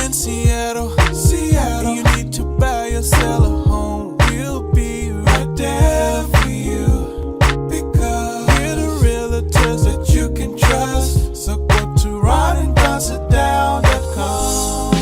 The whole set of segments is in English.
in Seattle, and you need to buy or sell a home, we'll be right there for you. Because we're the realtors that you can trust. So go to ronanddonsitdown.com.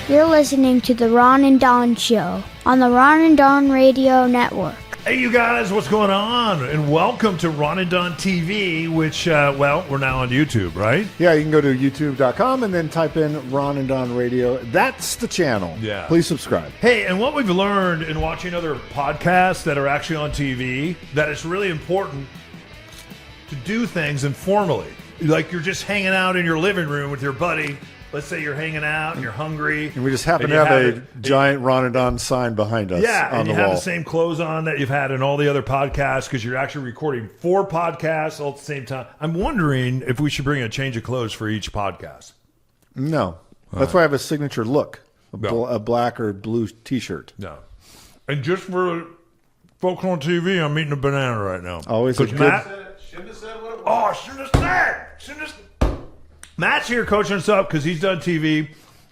You're listening to The Ron and Don Show on the Ron and Don Radio Network. Hey, you guys, what's going on? And welcome to Ron and Don TV, which, we're now on YouTube, right? Yeah, you can go to youtube.com and then type in Ron and Don Radio. That's the channel. Yeah. Please subscribe. Hey, and what we've learned in watching other podcasts that are actually on TV, that it's really important to do things informally. Like you're just hanging out in your living room with your buddy. Let's say you're hanging out and you're hungry. And we just happen to have a giant Ron and Don sign behind us on the wall. And you have the same clothes on that you've had in all the other podcasts because you're actually recording 4 podcasts all at the same time. I'm wondering if we should bring a change of clothes for each podcast. No. That's why I have a signature look, a black or blue T-shirt. No. And just for folks on TV, I'm eating a banana right now. Always a good... Matt, shouldn't have said what it was. Oh, shouldn't have said. Matt's here coaching us up because he's done TV.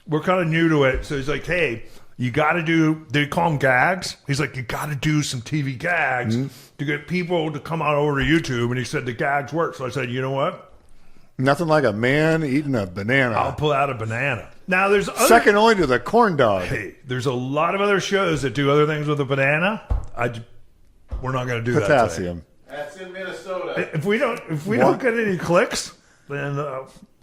We're kind of new to it. So he's like, hey, you got to do, they call them gags. He's like, you got to do some TV gags to get people to come on over to YouTube. And he said the gags work. So I said, you know what? Nothing like a man eating a banana. I'll pull out a banana. Now, there's other, second only to the corn dog. Hey, there's a lot of other shows that do other things with a banana. We're not going to do Potassium. That's in Minnesota. If we don't get any clicks, then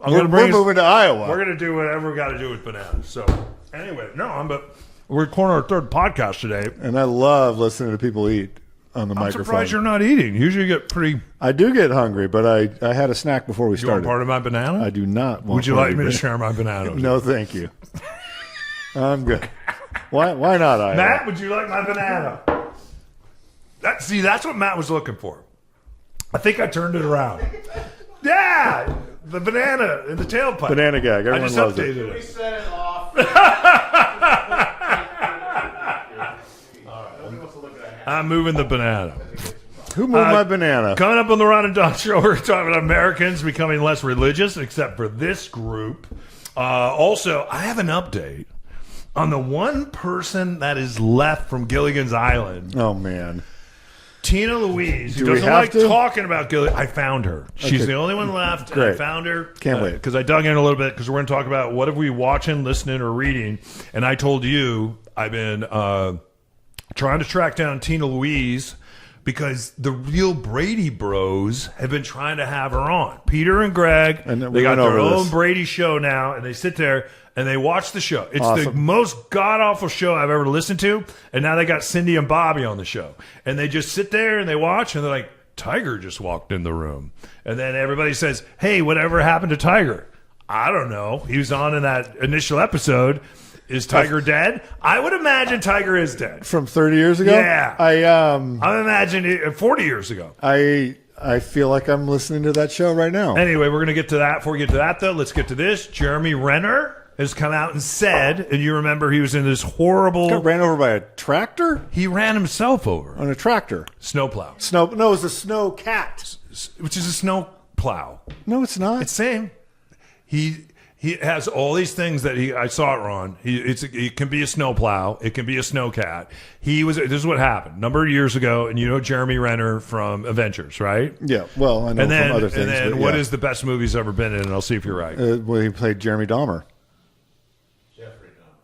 we're moving to Iowa. We're going to do whatever we got to do with bananas. So anyway, we're recording our 3rd podcast today. And I love listening to people eat on the microphone. I'm surprised you're not eating. Usually you get pretty... I do get hungry, but I had a snack before we You want started. part of my banana? I do not want Would you like me to share my banana? No, thank you. I'm good. Why not Iowa? Matt, would you like my banana? That's what Matt was looking for. I think I turned it around. Yeah! The banana in the tailpipe. Banana gag. Everyone loves it. We set it off. I'm moving the banana. Who moved my banana? Coming up on the Ron and Don Show, we're talking about Americans becoming less religious, except for this group. Also, I have an update on the one person that is left from Gilligan's Island. Oh, man. Tina Louise, who Do we doesn't have like to? talking about Gilligan. I found her. She's Okay. the only one left. And Great. I found her. Can't wait. Because I dug in a little bit because we're going to talk about what have we watching, listening, or reading. And I told you I've been trying to track down Tina Louise because the real Brady Bros have been trying to have her on. Peter and Greg, And we they got went their over own this. Brady show now, and they sit there and they watch the show. It's the Awesome. most god-awful show I've ever listened to, and now they got Cindy and Bobby on the show. And they just sit there and they watch, and they're like, Tiger just walked in the room. And then everybody says, hey, whatever happened to Tiger? I don't know. He was on in that initial episode. Is Tiger dead? I would imagine Tiger is dead. From 30 years ago? Yeah. I'm imagining 40 years ago. I feel like I'm listening to that show right now. Anyway, we're going to get to that. Before we get to that, though, let's get to this. Jeremy Renner has come out and said, and you remember he was in this horrible... Got ran over by a tractor? He ran himself over. On a tractor. Snowplow. No, it's a snow cat. Which is a snow plow. No, it's not. It's same. He has all these things that I saw it, Ron. It can be a snow plow. It can be a snow cat. This is what happened a number of years ago, and you know Jeremy Renner from Avengers, right? Yeah, well, I know from other things. And then but what yeah. is the best movie he's ever been in? And I'll see if you're right. Well, he played Jeremy Dahmer.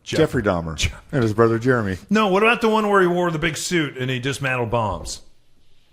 Jeffrey Dahmer. And his brother Jeremy. No, what about the one where he wore the big suit and he dismantled bombs?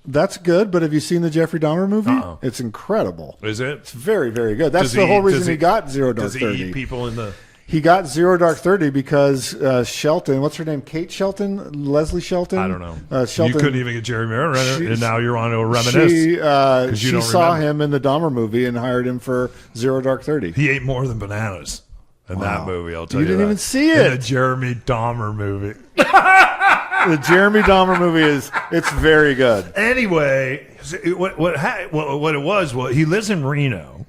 That's good, but have you seen the Jeffrey Dahmer movie? Uh-uh. It's incredible. Is it? It's very, very good. That's the whole reason he got Zero Dark 30. Does he eat people in the... He got Zero Dark 30 because Shelton, what's her name? Kate Shelton? Leslie Shelton? I don't know. Shelton, you couldn't even get Jeremy Renner, and now you're on to reminisce. She don't saw remember. him in the Dahmer movie and hired him for Zero Dark 30. He ate more than bananas in that movie, I'll tell you. You didn't that. even see In it. the Jeremy Dahmer movie. The Jeremy Dahmer movie it's very good. Anyway, what it was, he lives in Reno.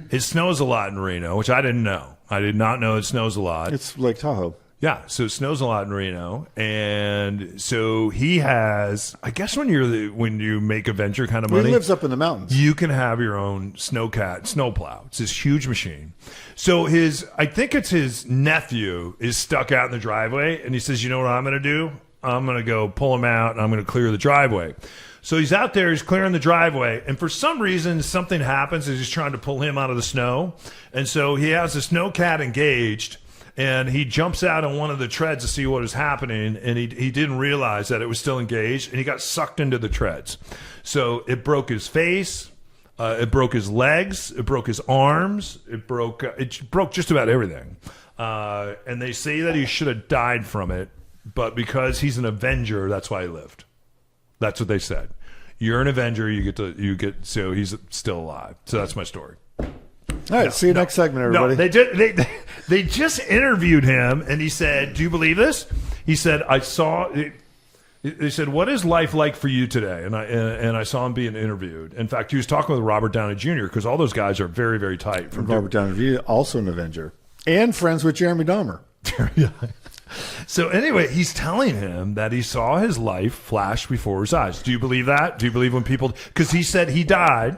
It snows a lot in Reno, which I didn't know. I did not know it snows a lot. It's Lake Tahoe. Yeah, so it snows a lot in Reno, and so he has. I guess when you make a venture kind of He money, lives up in the mountains. you can have your own snowplow. It's this huge machine. So I think it's his nephew is stuck out in the driveway, and he says, "You know what I'm going to do? I'm going to go pull him out, and I'm going to clear the driveway." So he's out there, he's clearing the driveway, and for some reason, something happens as he's trying to pull him out of the snow, and so he has the snowcat engaged. And he jumps out on one of the treads to see what is happening, and he didn't realize that it was still engaged, and he got sucked into the treads. So it broke his face, it broke his legs, it broke his arms, it broke just about everything. And they say that he should have died from it, but because he's an Avenger, that's why he lived. That's what they said. You're an Avenger, so he's still alive. So that's my story. All right, see you next segment, everybody. No, they just interviewed him, and he said, "Do you believe this?" He said, "I saw." They said, "What is life like for you today?" And I saw him being interviewed. In fact, he was talking with Robert Downey Jr. because all those guys are very, very tight. From Robert Downey Jr., also an Avenger, and friends with Jeremy Dahmer. Yeah. So anyway, he's telling him that he saw his life flash before his eyes. Do you believe that? Do you believe when people? Because he said he died.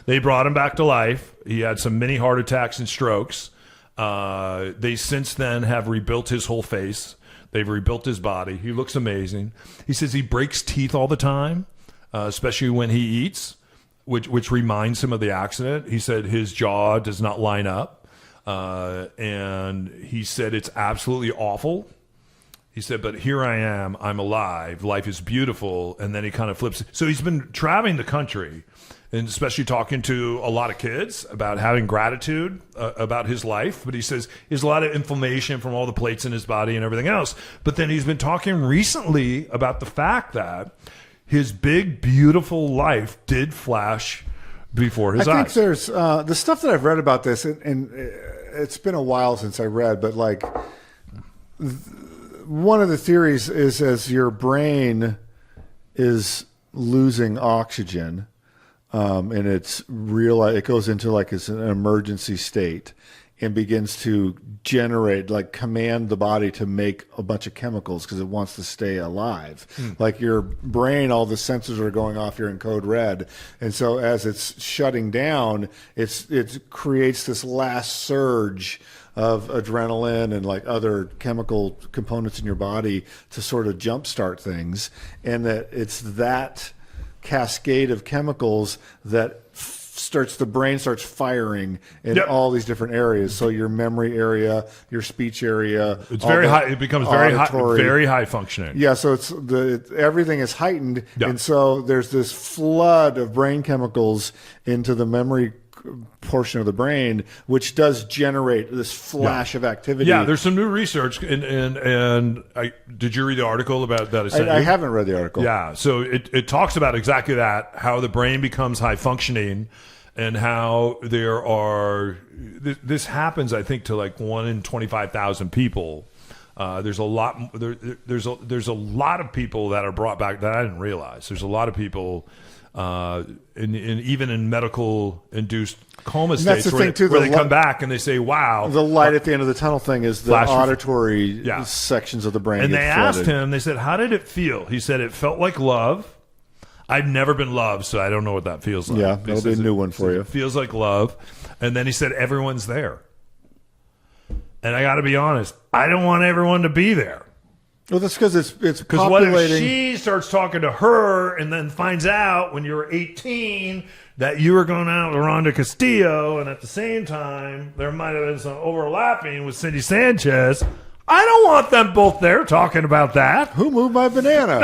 They brought him back to life. He had some mini heart attacks and strokes. They since then have rebuilt his whole face. They've rebuilt his body. He looks amazing. He says he breaks teeth all the time, especially when he eats, which reminds him of the accident. He said his jaw does not line up. And he said it's absolutely awful. He said, but here I am. I'm alive. Life is beautiful. And then he kind of flips. So he's been traveling the country, and especially talking to a lot of kids about having gratitude about his life. But he says there's a lot of inflammation from all the plates in his body and everything else. But then he's been talking recently about the fact that his big, beautiful life did flash before his eyes. I think there's the stuff that I've read about this, and it's been a while since I read, but like one of the theories is as your brain is losing oxygen, and it goes into like it's an emergency state and begins to generate, like command the body to make a bunch of chemicals because it wants to stay alive. Like your brain, all the sensors are going off here in code red. And so as it's shutting down, it creates this last surge of adrenaline and like other chemical components in your body to sort of jumpstart things. And that it's that cascade of chemicals that the brain starts firing in all these different areas. So your memory area, your speech area, it's very high. It becomes very high functioning. Yeah. So everything is heightened. And so there's this flood of brain chemicals into the memory portion of the brain, which does generate this flash of activity. Yeah, there's some new research, and did you read the article about that? I haven't read the article. Yeah, so it talks about exactly that, how the brain becomes high functioning, and how there are this happens, I think, to like 1 in 25,000 people. There's a lot. There's a lot of people that are brought back that I didn't realize. There's a lot of people. Even in medical induced coma states where they come back and they say, wow, the light at the end of the tunnel thing is the auditory sections of the brain. And they asked him, they said, how did it feel? He said, it felt like love. I've never been loved, so I don't know what that feels like. Yeah, that'll be a new one for you. It feels like love. And then he said, everyone's there. And I got to be honest, I don't want everyone to be there. Well, that's because it's because what if she starts talking to her and then finds out when you're 18 that you were going out with Rhonda Castillo, and at the same time there might have been some overlapping with Cindy Sanchez? I don't want them both there talking about that. Who moved my banana?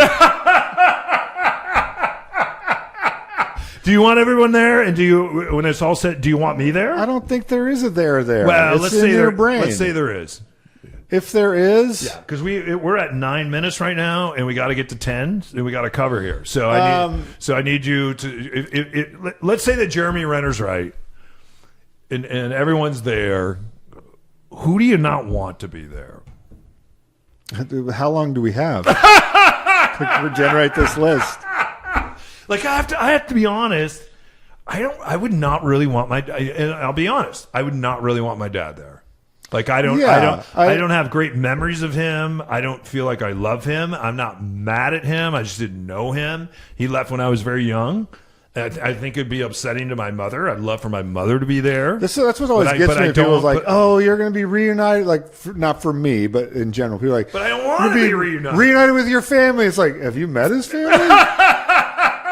Do you want everyone there? And when it's all set, do you want me there? I don't think there is a there. Well, let's say there is. If there is, yeah, because we're at 9 minutes right now, and we got to get to 10, and we got to cover here. So I need you to. Let's say that Jeremy Renner's right, and everyone's there. Who do you not want to be there? How long do we have to generate this list? Like I have to be honest. I would not really want and I'll be honest. I would not really want my dad there. Like I don't have great memories of him. I don't feel like I love him. I'm not mad at him. I just didn't know him. He left when I was very young. I think it'd be upsetting to my mother. I'd love for my mother to be there. That's what always gets me. People like, "Oh, you're going to be reunited." Like, not for me, but in general, people are like, "But I don't want to be reunited." Reunited with your family. It's like, have you met his family?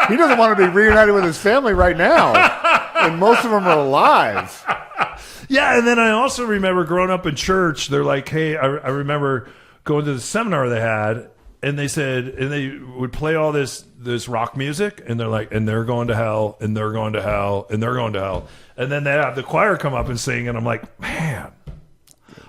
He doesn't want to be reunited with his family right now, and most of them are alive. Yeah, and then I also remember growing up in church. They're like, "Hey, I remember going to the seminar they had." And they said, and they would play all this rock music, and they're like, and they're going to hell, and they're going to hell, and they're going to hell. And then they have the choir come up and sing, and I'm like, man,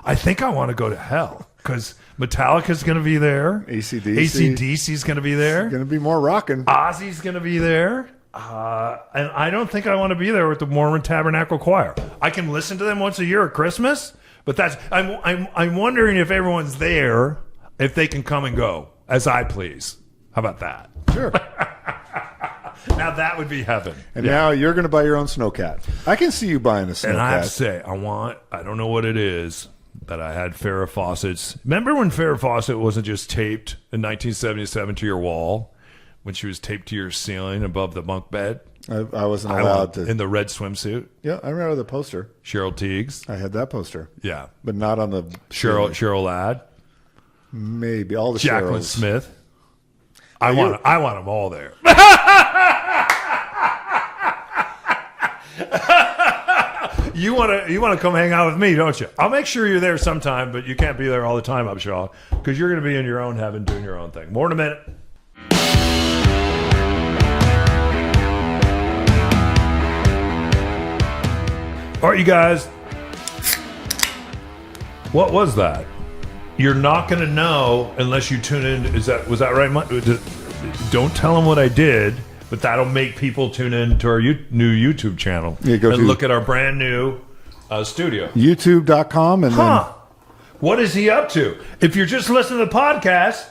I think I want to go to hell because Metallica's going to be there. AC/DC's going to be there. Going to be more rocking. Ozzy's going to be there. And I don't think I want to be there with the Mormon Tabernacle Choir. I can listen to them once a year at Christmas, but I'm wondering if everyone's there, if they can come and go. As I please. How about that? Sure. Now that would be heaven. And now you're going to buy your own snowcat. I can see you buying a snowcat. And I have to say, I don't know what it is, but I had Farrah Fawcett's. Remember when Farrah Fawcett wasn't just taped in 1977 to your wall, when she was taped to your ceiling above the bunk bed? I wasn't allowed to. In the red swimsuit? Yeah, I remember the poster. Cheryl Tiegs? I had that poster. Yeah. But not on the... Cheryl Ladd? Maybe all the Jacqueline Cheryls. Smith. I want them all there. You want to come hang out with me, don't you? I'll make sure you're there sometime, but you can't be there all the time, Upshaw, because you're going to be in your own heaven doing your own thing. More in a minute. All right, you guys. What was that? You're not going to know unless you tune in. Was that right? Don't tell them what I did, but that'll make people tune in to our new YouTube channel and look at our brand new studio. YouTube.com and then... What is he up to? If you're just listening to the podcast,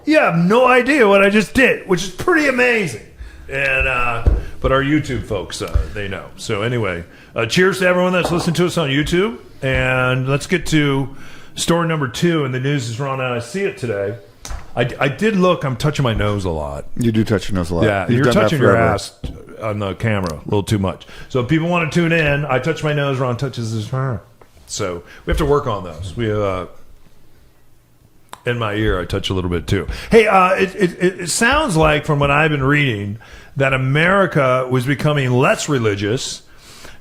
you have no idea what I just did, which is pretty amazing. And but our YouTube folks, they know. So anyway, cheers to everyone that's listening to us on YouTube, and let's get to story number 2, and the news is run out. I see it today. I did look. I'm touching my nose a lot. You do touch your nose a lot. Yeah, you're touching your ass on the camera a little too much. So if people want to tune in, I touch my nose, Ron touches his hair. So we have to work on those. We in my ear, I touch a little bit too. Hey, it sounds like from what I've been reading that America was becoming less religious.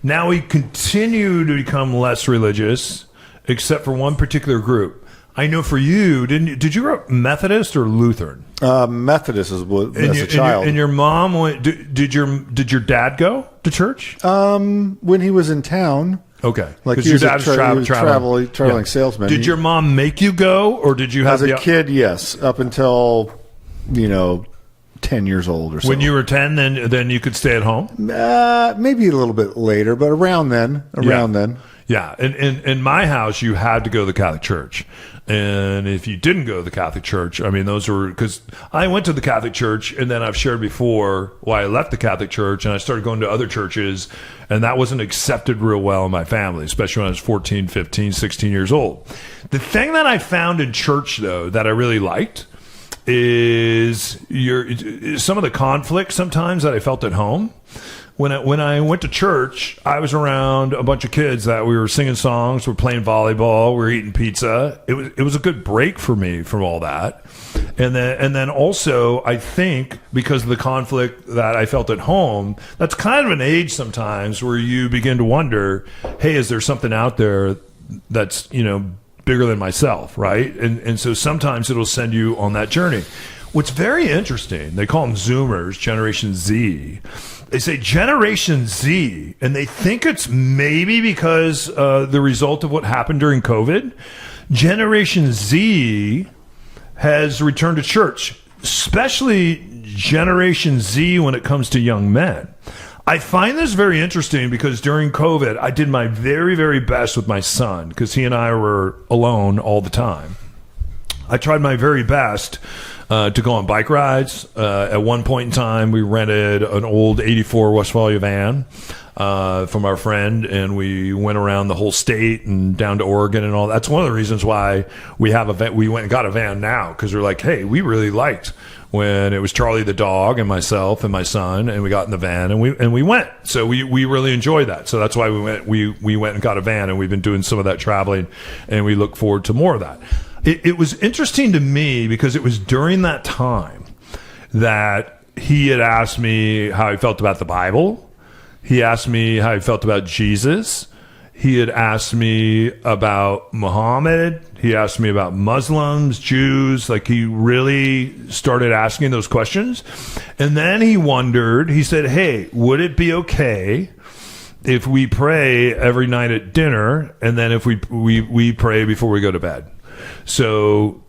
Now we continue to become less religious, except for one particular group. I know for you, did you grow up Methodist or Lutheran? Methodist as a child. And your mom went. Did your dad go to church? When he was in town. Okay, like he was your dad was traveling salesman. Did your mom make you go, or did you have as a kid? Yes, up until 10 years old or so. When you were 10, then you could stay at home. Maybe a little bit later, but around then. Yeah, in my house, you had to go to the Catholic Church. And if you didn't go to the Catholic Church, I mean, those were... Because I went to the Catholic Church, and then I've shared before why I left the Catholic Church, and I started going to other churches, and that wasn't accepted real well in my family, especially when I was 14, 15, 16 years old. The thing that I found in church, though, that I really liked is some of the conflict sometimes that I felt at home. When I went to church, I was around a bunch of kids that we were singing songs, we were playing volleyball, we were eating pizza. It was a good break for me from all that. And then also, I think because of the conflict that I felt at home, that's kind of an age sometimes where you begin to wonder, hey, is there something out there that's, bigger than myself, right? And so sometimes it'll send you on that journey. What's very interesting, they call them Zoomers, Generation Z. They say Generation Z, and they think it's maybe because the result of what happened during COVID. Generation Z has returned to church, especially Generation Z when it comes to young men. I find this very interesting because during COVID, I did my very, very best with my son because he and I were alone all the time. I tried my very best to go on bike rides. At one point in time, we rented an old 84 Westphalia van from our friend, and we went around the whole state and down to Oregon and all. That's one of the reasons why we have a van. We went and got a van now, because we're like, hey, we really liked when it was Charlie the dog and myself and my son, and we got in the van and we went. So we really enjoyed that. So that's why we went and got a van, and we've been doing some of that traveling, and we look forward to more of that. It was interesting to me because it was during that time that he had asked me how I felt about the Bible. He asked me how I felt about Jesus. He had asked me about Muhammad. He asked me about Muslims, Jews. Like, he really started asking those questions. And then he wondered, he said, hey, would it be okay if we pray every night at dinner, and then if we pray before we go to bed? So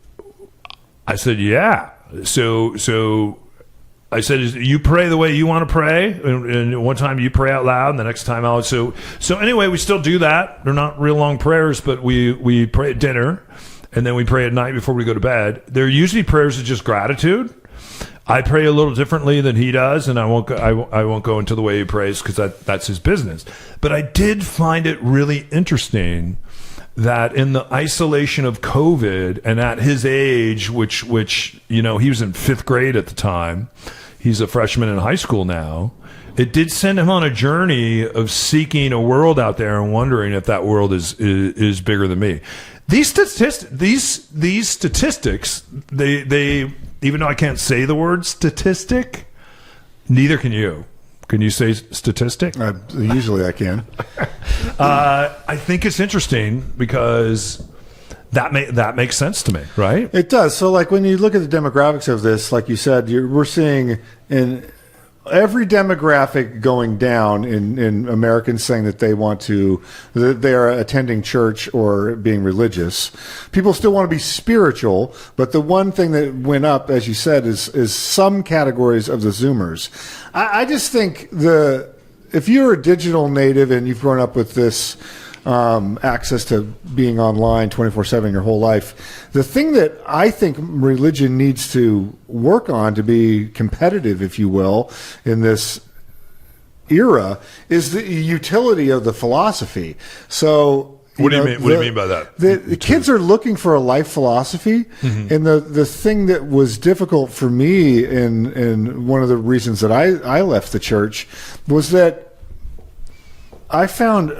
I said, yeah. So I said, you pray the way you want to pray, and one time you pray out loud, and the next time I'll. So anyway, we still do that. They're not real long prayers, but we pray at dinner, and then we pray at night before we go to bed. They're usually prayers of just gratitude. I pray a little differently than he does, and I won't go into the way he prays, because that's his business. But I did find it really interesting that in the isolation of COVID, and at his age, which he was in 5th grade at the time, he's a freshman in high school now, it did send him on a journey of seeking a world out there and wondering if that world is bigger than me. These statistics, they even though I can't say the word statistic, neither can you. Can you say statistic? Usually I can. I think it's interesting because that makes sense to me, right? It does. So, like, when you look at the demographics of this, like you said, we're seeing in every demographic going down in Americans saying that they are attending church or being religious. People still want to be spiritual, but the one thing that went up, as you said, is some categories of the Zoomers. I just think if you're a digital native and you've grown up with this access to being online 24/7 your whole life, the thing that I think religion needs to work on to be competitive, if you will, in this era is the utility of the philosophy. So what do you mean? What do you mean by that? The kids are looking for a life philosophy, and the thing that was difficult for me, and one of the reasons that I left the church, was that I found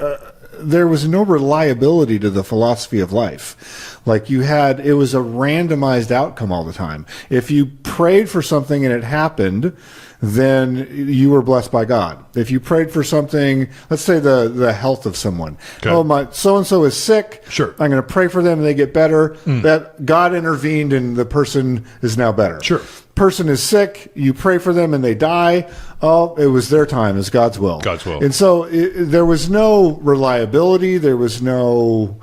there was no reliability to the philosophy of life. Like, it was a randomized outcome all the time. If you prayed for something and it happened, then you were blessed by God. If you prayed for something, let's say the health of someone. Okay. Oh, my so-and-so is sick. Sure. I'm going to pray for them and they get better. That God intervened and the person is now better. Sure. Person is sick, you pray for them and they die. Oh, it was their time. It's God's will. God's will. And so there was no reliability. There was no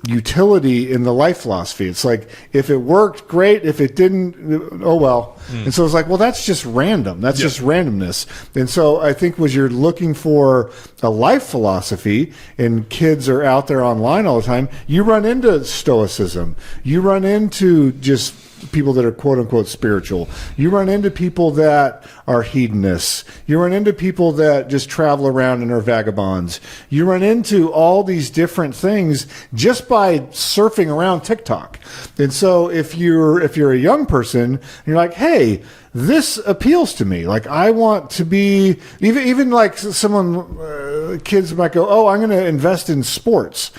utility in the life philosophy. It's like, if it worked, great. If it didn't, oh well. And so it's like, well, that's just random. That's just randomness. And so I think when you're looking for a life philosophy, and kids are out there online all the time, you run into stoicism. You run into just people that are quote unquote spiritual. You run into people that are hedonists. You run into people that just travel around and are vagabonds. You run into all these different things just by surfing around TikTok. And so if you're a young person and you're like, hey, this appeals to me. Like, I want to be, even like kids might go, oh, I'm going to invest in sports.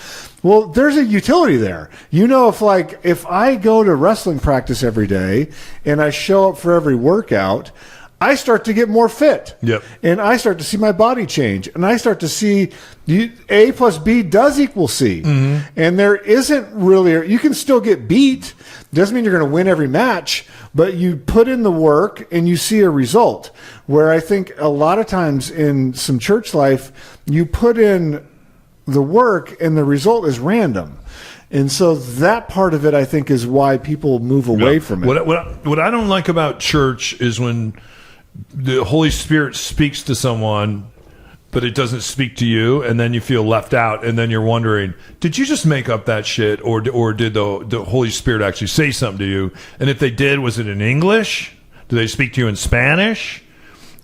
Well, there's a utility there. If I go to wrestling practice every day and I show up for every workout, I start to get more fit. Yep. And I start to see my body change. And I start to see A plus B does equal C. And there isn't really, you can still get beat. Doesn't mean you're going to win every match, but you put in the work and you see a result. Where I think a lot of times in some church life, you put in the work and the result is random. And so that part of it, I think, is why people move away from it. What I don't like about church is when the Holy Spirit speaks to someone but it doesn't speak to you, and then you feel left out, and then you're wondering, did you just make up that shit, or did the Holy Spirit actually say something to you? And if they did, was it in English? Do they speak to you in Spanish?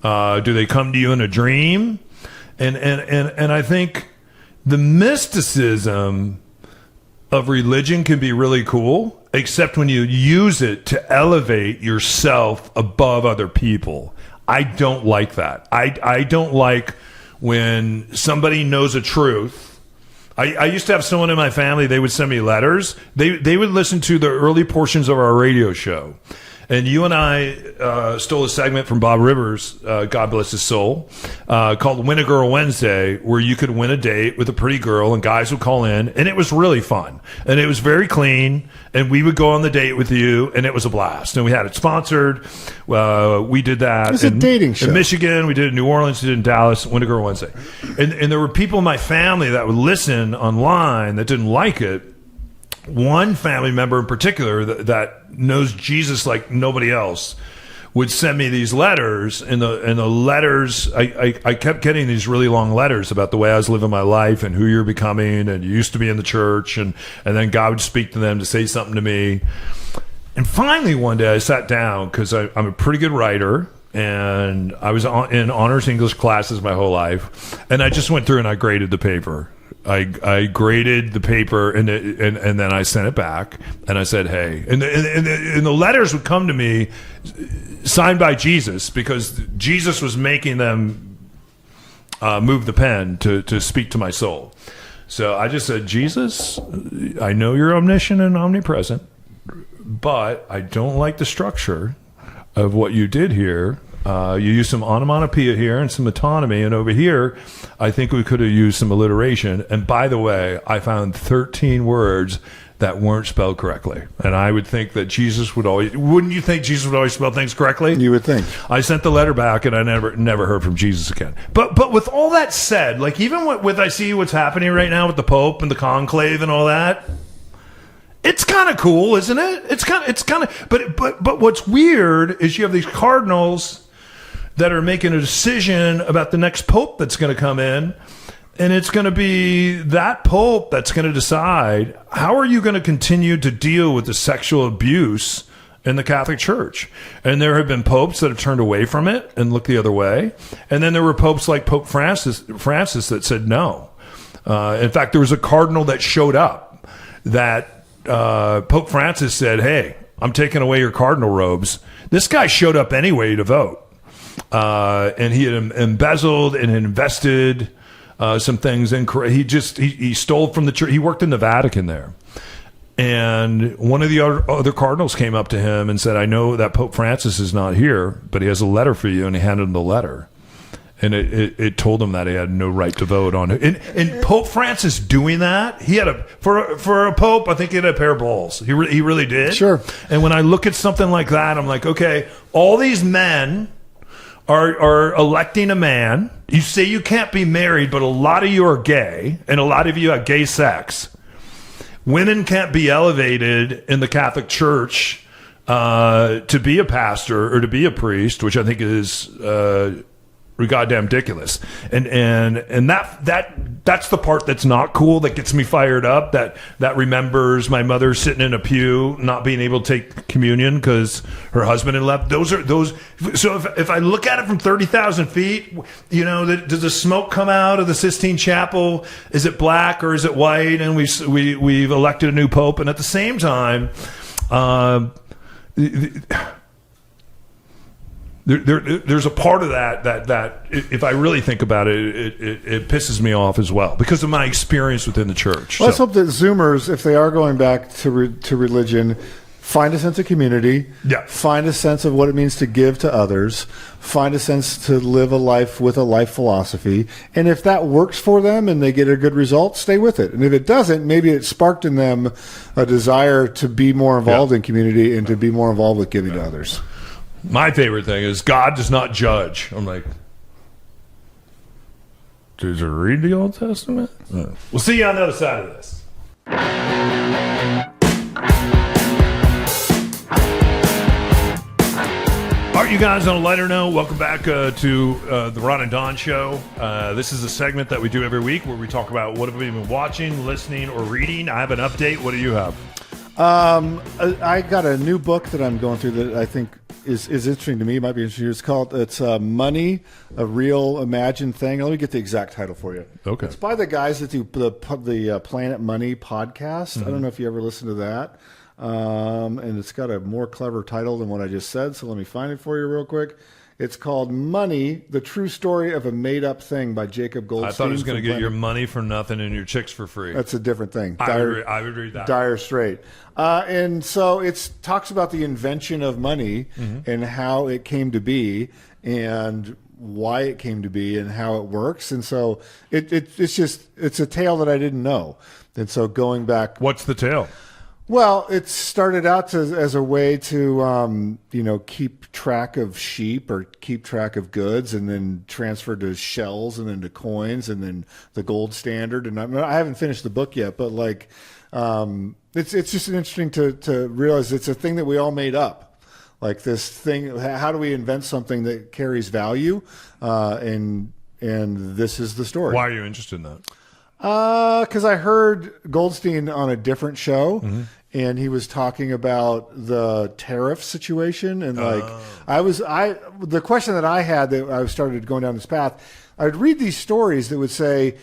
Do they come to you in a dream? And I think the mysticism of religion can be really cool, except when you use it to elevate yourself above other people. I don't like that. I don't like when somebody knows a truth. I used to have someone in my family, they would send me letters. They would listen to the early portions of our radio show. And you and I stole a segment from Bob Rivers, God bless his soul, called Win a Girl Wednesday, where you could win a date with a pretty girl and guys would call in. And it was really fun. And it was very clean. And we would go on the date with you, and it was a blast. And we had it sponsored. We did that. It's a dating show. In Michigan, we did it in New Orleans, we did it in Dallas, Win a Girl Wednesday. And there were people in my family that would listen online that didn't like it. One family member in particular that knows Jesus like nobody else would send me these letters, and the letters, I kept getting these really long letters about the way I was living my life and who you're becoming, and you used to be in the church, and then God would speak to them to say something to me. And finally one day I sat down, because I'm a pretty good writer, and I was in honors English classes my whole life, and I just went through and I graded the paper. I graded the paper, and then I sent it back, and I said, hey. And the letters would come to me signed by Jesus, because Jesus was making them move the pen to speak to my soul. So I just said, Jesus, I know you're omniscient and omnipresent, but I don't like the structure of what you did here. You used some onomatopoeia here and some metonymy, and over here, I think we could have used some alliteration. And by the way, I found 13 words that weren't spelled correctly. And I would think that Jesus would always, wouldn't you think Jesus would always spell things correctly? You would think. I sent the letter back, and I never heard from Jesus again. But with all that said, like even with I see what's happening right now with the Pope and the conclave and all that, it's kind of cool, isn't it? It's kind of, but what's weird is you have these cardinals that are making a decision about the next pope that's going to come in, and it's going to be that pope that's going to decide how are you going to continue to deal with the sexual abuse in the Catholic Church. And there have been popes that have turned away from it and looked the other way, and then there were popes like Pope Francis that said no. In fact, there was a cardinal that showed up that Pope Francis said, hey, I'm taking away your cardinal robes. This guy showed up anyway to vote. And he had embezzled and invested some things in. He stole from the church. He worked in the Vatican there, and one of the other cardinals came up to him and said, "I know that Pope Francis is not here, but he has a letter for you." And he handed him the letter, and it told him that he had no right to vote on it. And Pope Francis doing that, he had for a pope, I think he had a pair of balls. He really did. Sure. And when I look at something like that, I'm like, okay, all these men are electing a man. You say you can't be married, but a lot of you are gay, and a lot of you have gay sex. Women can't be elevated in the Catholic Church to be a pastor or to be a priest, which I think is goddamn ridiculous. And that's the part that's not cool, that gets me fired up, that remembers my mother sitting in a pew not being able to take communion because her husband had left. So if I look at it from 30,000 feet, does the smoke come out of the Sistine Chapel? Is it black or is it white? And we've elected a new pope. And at the same time, there's a part of that if I really think about it, it pisses me off as well, because of my experience within the church. Well, let's hope that Zoomers, if they are going back to religion, find a sense of community, find a sense of what it means to give to others, find a sense to live a life with a life philosophy. And if that works for them and they get a good result, stay with it. And if it doesn't, maybe it sparked in them a desire to be more involved in community and to be more involved with giving to others. My favorite thing is God does not judge. I'm like, did you read the Old Testament? We'll see you on the other side of this. Are right, you guys, on a lighter note, welcome back to the Ron and Don Show. This is a segment that we do every week where we talk about what have we been watching, listening, or reading. I have an update. What do you have? I got a new book that I'm going through that I think is interesting to me. It might be interesting. It's Money, a Real Imagined Thing. Let me get the exact title for you. Okay. It's by the guys that do the Planet Money podcast. I don't know if you ever listened to that. And it's got a more clever title than what I just said, so let me find it for you real quick. It's called Money, the True Story of a Made-Up Thing by Jacob Goldstein. I thought it was going to get your money for nothing and your chicks for free. That's a different thing. I would read that. Dire Straight. And so it talks about the invention of money and how it came to be and why it came to be and how it works. And so it's a tale that I didn't know. And so going back... What's the tale? Well, it started out as a way to, keep track of sheep or keep track of goods, and then transferred to shells, and then to coins, and then the gold standard. And I haven't finished the book yet, but it's just interesting to realize it's a thing that we all made up. Like this thing, how do we invent something that carries value? And this is the story. Why are you interested in that? Because I heard Goldstein on a different show, and he was talking about the tariff situation, and the question that I had that I started going down this path, I'd read these stories that would say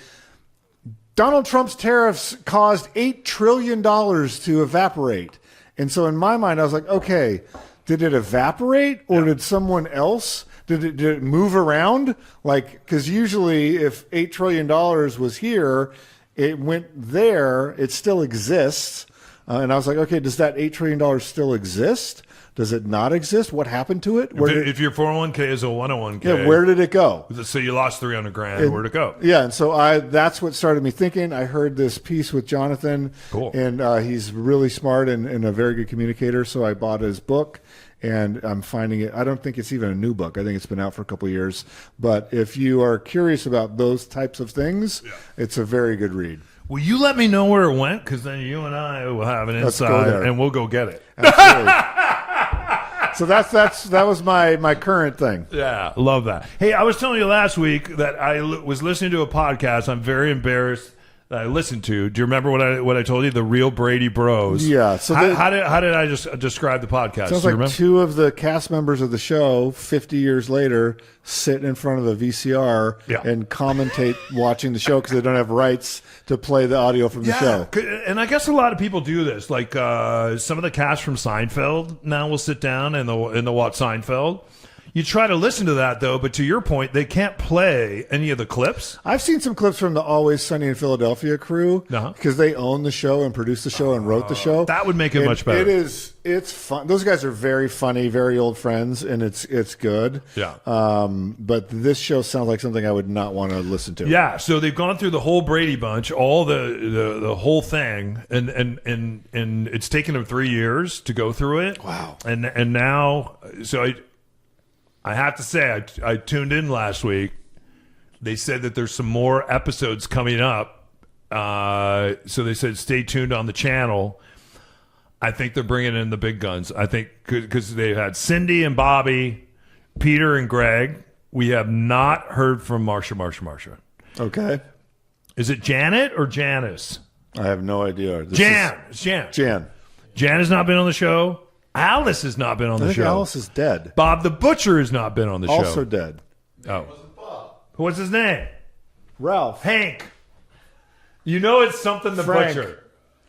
Donald Trump's tariffs caused $8 trillion to evaporate, and so in my mind I was like, okay, did it evaporate or did someone else? Did it move around? Because usually if $8 trillion was here, it went there, it still exists. And I was like, okay, does that $8 trillion still exist? Does it not exist? What happened to it? If your 401k is a 101k. Yeah, where did it go? So you lost $300,000. Where'd it go? Yeah, and so that's what started me thinking. I heard this piece with Jonathan. Cool. And he's really smart and a very good communicator, so I bought his book. And I'm finding it, I don't think it's even a new book. I think it's been out for a couple of years. But if you are curious about those types of things, it's a very good read. Will you let me know where it went? Because then you and I will have an inside, and we'll go get it. Absolutely. So that was my current thing. Yeah, love that. Hey, I was telling you last week that I was listening to a podcast. I'm very embarrassed that I listened to. Do you remember what I told you? The Real Brady Bros. Yeah. So how did I just describe the podcast? Sounds like two of the cast members of the show, 50 years later, sit in front of the VCR and commentate watching the show because they don't have rights to play the audio from the show. And I guess a lot of people do this. Like some of the cast from Seinfeld now will sit down and they'll watch Seinfeld. You try to listen to that, though, but to your point, they can't play any of the clips. I've seen some clips from the Always Sunny in Philadelphia crew because they own the show and produced the show and wrote the show. That would make it much better. It's fun. Those guys are very funny, very old friends, and it's good. Yeah. But this show sounds like something I would not want to listen to. Yeah. So they've gone through the whole Brady Bunch, all the whole thing, and it's taken them 3 years to go through it. Wow. And now, so I have to say, I tuned in last week. They said that there's some more episodes coming up. So they said stay tuned on the channel. I think they're bringing in the big guns. I think because they've had Cindy and Bobby, Peter and Greg. We have not heard from Marsha. Okay. Is it Janet or Janice? I have no idea. It's Jan. Jan has not been on the show. Alice has not been on the show. Alice is dead. Bob the Butcher has not been on the show. Also dead. Oh. What's his name? Ralph. Hank. You know it's something the Frank. Butcher.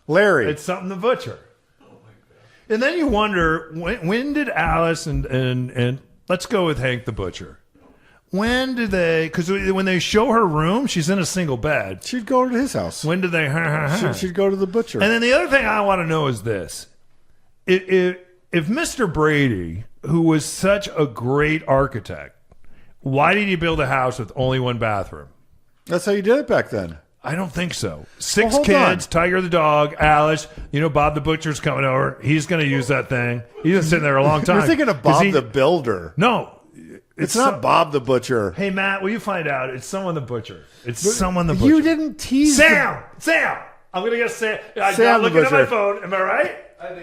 Larry. It's something the Butcher. Oh my God. And then you wonder, when did Alice and let's go with Hank the Butcher. When did they, because when they show her room, she's in a single bed. She'd go to his house. When did they, She'd go to the butcher. And then the other thing I want to know is this. If Mr. Brady, who was such a great architect, why did he build a house with only one bathroom? That's how you did it back then. I don't think so. 6 hold kids, on. Tiger the dog, Alice. Bob the Butcher's coming over. He's going to use that thing. He's been sitting there a long time. You're thinking of Bob the Builder. No. It's not Bob the Butcher. Hey, Matt, will you find out? It's someone the Butcher. It's someone the Butcher. You didn't tease Sam! I'm going to guess Sam. I'm Sam the looking at my Butcher. phone. Am I right?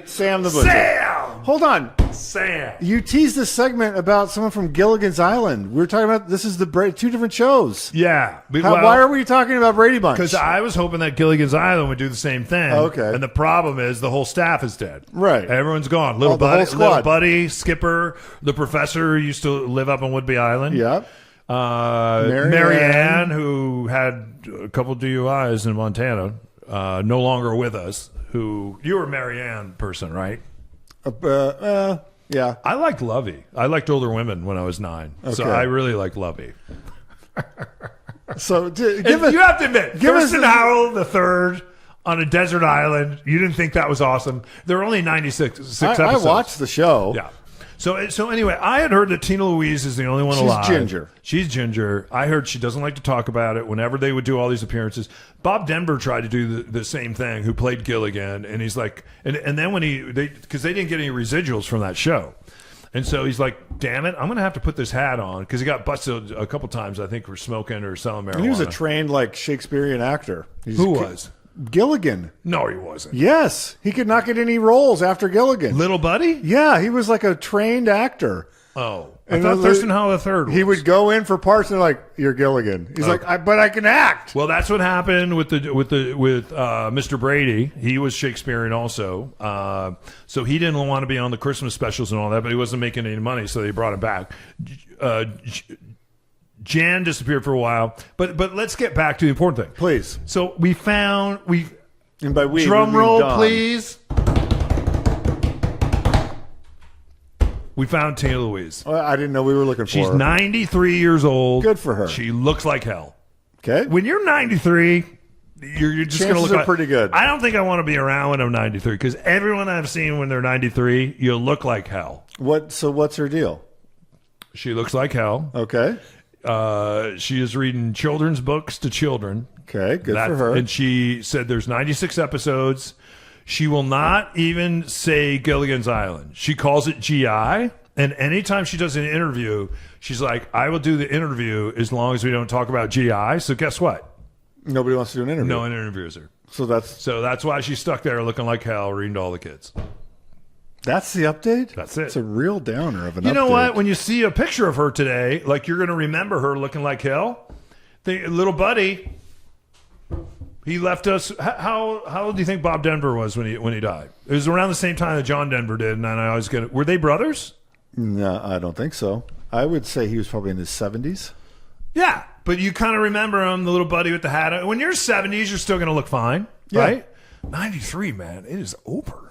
Sam the Butcher. Sam! Hold on. Sam. You teased this segment about someone from Gilligan's Island. We were talking about this is two different shows. Yeah. Why are we talking about Brady Bunch? Because I was hoping that Gilligan's Island would do the same thing. Okay. And the problem is the whole staff is dead. Right. Everyone's gone. the whole squad. Little Buddy, Skipper, the professor who used to live up on Woodby Island. Yep. Mary Ann, who had a couple DUIs in Montana, no longer with us. You were a Mary Ann person, right? Yeah. I liked Lovey. I liked older women when I was 9. So Okay. I really liked Lovey. So You have to admit, give us Thurston Howell the third on a desert island. You didn't think that was awesome. There were only 96 I episodes. watched the show. Yeah. So anyway, I had heard that Tina Louise is the only one alive. ginger. She's ginger. I heard she doesn't like to talk about it. Whenever they would do all these appearances, Bob Denver tried to do the same thing. Who played Gilligan, and he's like, and then when because they didn't get any residuals from that show, and so he's like, damn it, I'm gonna have to put this hat on because he got busted a couple times. I think for smoking or selling marijuana. And he was a trained Shakespearean actor. Who was? Gilligan. No, he wasn't. Yes, he could not get any roles after Gilligan. Little Buddy? Yeah, he was like a trained actor. Oh, I And thought the- Thurston Howell the third. He would go in for parts and they're like, "You're Gilligan." He's like, "But I can act." Well, that's what happened with Mr. Brady. He was Shakespearean also, so he didn't want to be on the Christmas specials and all that, but he wasn't making any money, so they brought him back. Jan disappeared for a while, but let's get back to the important thing, Please. So And by we, drum we mean roll, Don. please. We found Tina Louise. Well, I didn't know we were looking for She's her. 93 years old. Good for her. She looks like hell. Okay. When you're 93, you're just going to Chances look are like, pretty good. I don't think I want to be around when I'm 93 because everyone I've seen when they're 93, you look like hell. So what's her deal? She looks like hell. Okay. She is reading children's books to children. Okay. Good for her. And she said there's 96 episodes. She will not even say Gilligan's Island. She calls it GI. And anytime she does an interview, she's like, I will do the interview as long as we don't talk about GI. So guess what? Nobody wants to do an interview. No one interviews her. So that's why she's stuck there looking like hell, reading to all the kids. that's the update? That's it. It's a real downer of an update. You know what? When you see a picture of her today, like you're going to remember her looking like hell. The little buddy, he left us. How old do you think Bob Denver was when he died? It was around the same time that John Denver did, and I always get it. Were they brothers? No, I don't think so. I would say he was probably in his 70s. Yeah, but you kind of remember him, the little buddy with the hat. When you're 70s, you're still going to look fine, Yeah. right? 93, man, it is over.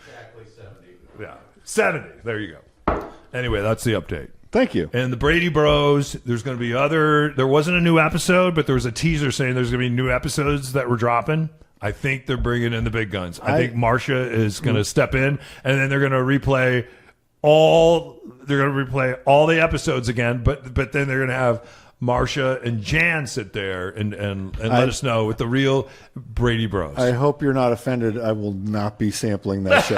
Exactly 70. Yeah, 70. There you go. Anyway, that's the update. Thank you. And the Brady Bros, there's going to be there wasn't a new episode, but there was a teaser saying there's going to be new episodes that we're dropping. I think they're bringing in the big guns. I think Marcia is going to step in, and then they're going to replay all the episodes again, but then they're going to have Marcia and Jan sit there and let us know with the real Brady Bros. I hope you're not offended. I will not be sampling that show.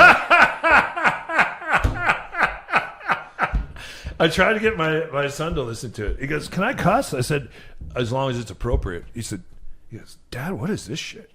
I tried to get my son to listen to it. He goes, "Can I cuss?" I said, "As long as it's appropriate." He goes, "Dad, what is this shit?"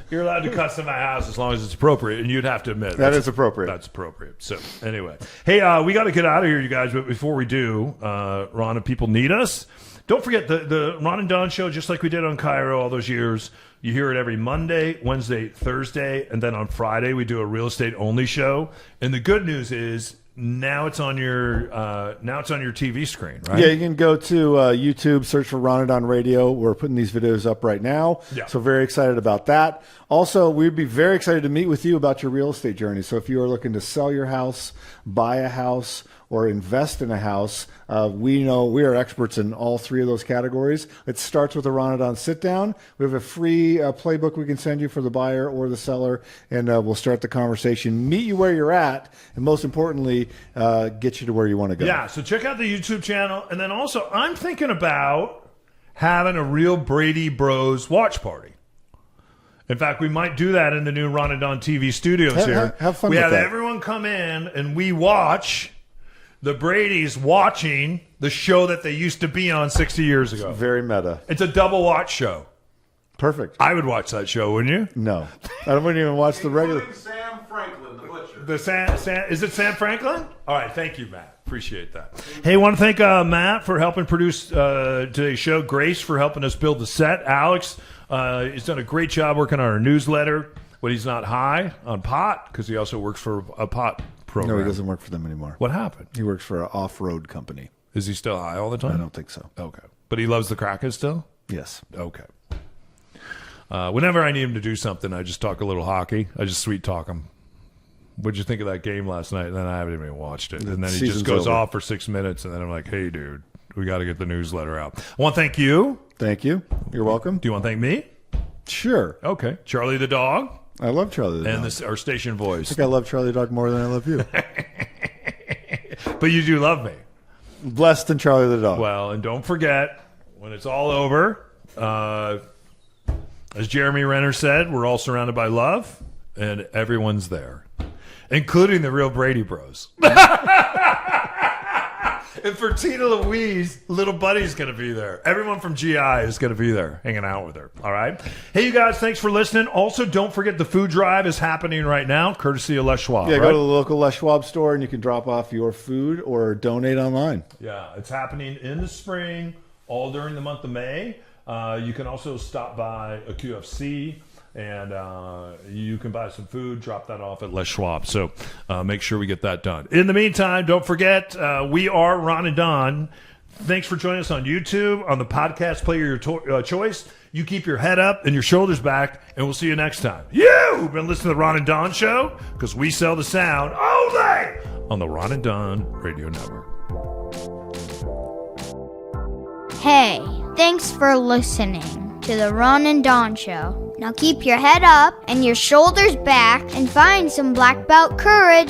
You're allowed to cuss in my house as long as it's appropriate, and you'd have to admit That is appropriate. That's appropriate. So anyway, hey, we got to get out of here, you guys. But before we do, Ron and people need us. Don't forget the Ron and Don show, just like we did on Cairo all those years. You hear it every Monday, Wednesday, Thursday, and then on Friday we do a real estate only show. And the good news is now it's on your TV screen, right? Yeah, you can go to YouTube, search for Ron and Don Radio. We're putting these videos up right now. Yeah. So very excited about that. Also, we'd be very excited to meet with you about your real estate journey. So if you are looking to sell your house, buy a house, or invest in a house, we know we are experts in all three of those categories. It starts with a Ron and Don sit down. We have a free playbook we can send you for the buyer or the seller, and we'll start the conversation, meet you where you're at, and most importantly, get you to where you want to go. Yeah, so check out the YouTube channel. And then also, I'm thinking about having a real Brady Bros watch party. In fact, we might do that in the new Ron and Don TV studios here. Have fun we with have that. everyone come in and we watch the Bradys watching the show that they used to be on 60 years ago. Very meta. It's a double watch show. Perfect. I would watch that show, wouldn't you? No. I wouldn't even watch the regular. Including Sam Franklin, the butcher. Is it Sam Franklin? All right, thank you, Matt. Appreciate that. Hey, I want to thank Matt for helping produce today's show. Grace for helping us build the set. Alex he's done a great job working on our newsletter when he's not high on pot, because he also works for a pot program. No, he doesn't work for them anymore. What happened? He works for an off-road company. Is he still high all the time? I don't think so. Okay. But he loves the Kraken still? Yes. Okay. Whenever I need him to do something, I just talk a little hockey. I just sweet talk him. What'd you think of that game last night? And then I haven't even watched it. And then he just goes off for 6 minutes, and then I'm like, hey, dude, we got to get the newsletter out. I want to thank you. Thank you. You're welcome. Do you want to thank me? Sure. Okay. Charlie the dog. I love Charlie the dog. And our station voice. I think I love Charlie the dog more than I love you. But you do love me. Less than Charlie the dog. Well, and don't forget, when it's all over, as Jeremy Renner said, we're all surrounded by love, and everyone's there, including the real Brady Bros. And for Tina Louise, little buddy's going to be there. Everyone from GI is going to be there hanging out with her. All right. Hey, you guys, thanks for listening. Also, don't forget the food drive is happening right now, courtesy of Les Schwab. Yeah, right? go to the local Les Schwab store and you can drop off your food or donate online. Yeah, it's happening in the spring, all during the month of May. You can also stop by a QFC and you can buy some food, drop that off at Les Schwab. So make sure we get that done. In the meantime, don't forget, we are Ron and Don. Thanks for joining us on YouTube, on the podcast player your choice. You keep your head up and your shoulders back, and we'll see you next time. You've been listening to the Ron and Don Show, because we sell the sound only on the Ron and Don Radio Network. Hey, thanks for listening to the Ron and Don Show. Now keep your head up and your shoulders back and find some black belt courage.